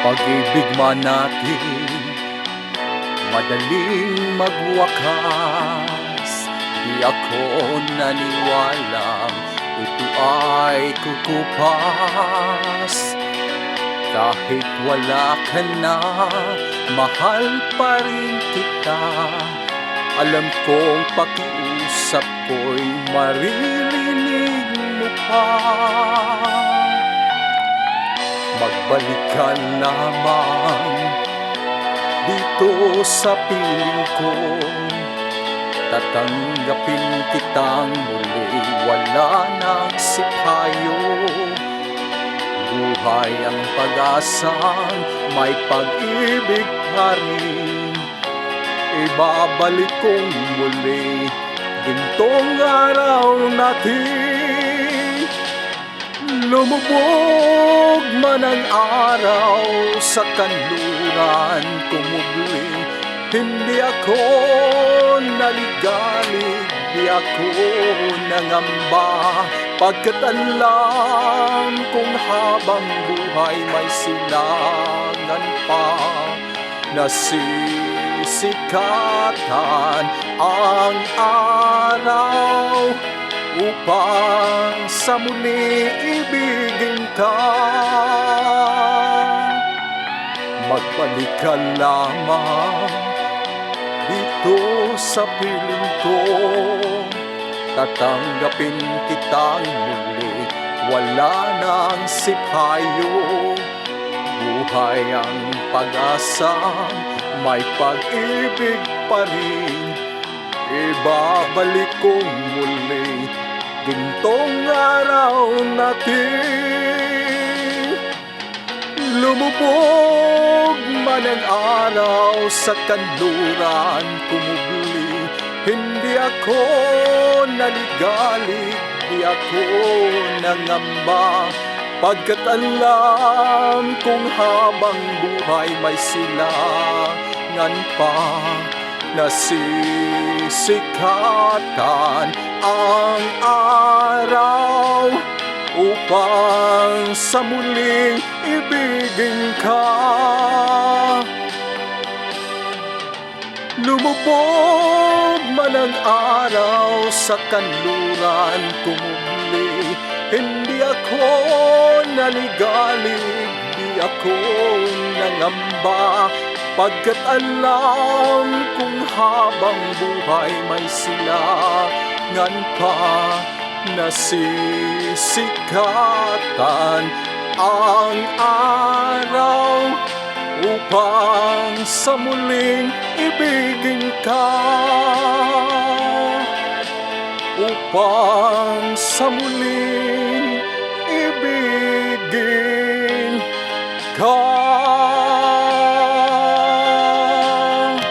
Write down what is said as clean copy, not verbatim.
pag-ibig man natin madaling magwakas. Di ako naniwalang ito ay kukupas. Kahit wala ka na, mahal pa rin kita. Alam kong pakiusap ko'y maririnig mo pa. Magbalik ka lamang dito sa piling ko. Tatanggapin kitang muli, wala nang sipayo. Buhay ang pag-asang may pag-ibig pa rin. Ibabalik kong muli gintong araw natin. Lumubog man ang araw sa kanluran, kumubling. Hindi ako naligalig, di ako nangamba, pagkat alam kong habang buhay may silangan pa. Nasisikatan ang araw upang sa muli ibigin ka. Magbalik ka lamang dito sa piling ko. Tatanggapin kitang muli, wala nang sipayo. Buhay ang pag-asa, may pag-ibig pa rin. Ibabalik kong muli gintong araw natin. Lumubog man ang araw sa kanluran, kumubli. Hindi ako naligalig, di ako nangamba, pagkat alam kong habang buhay may silangan pa. Nasisikatan ang araw upang sa muling ibigin ka. Lumubog man ang araw sa kanluran, kumubli. Hindi ako naligalig, di ako nangamba, pagkat alam kong habang buhay may silangan pa. Nasisikatan ang araw upang sa muling ibigin ka. Upang sa muling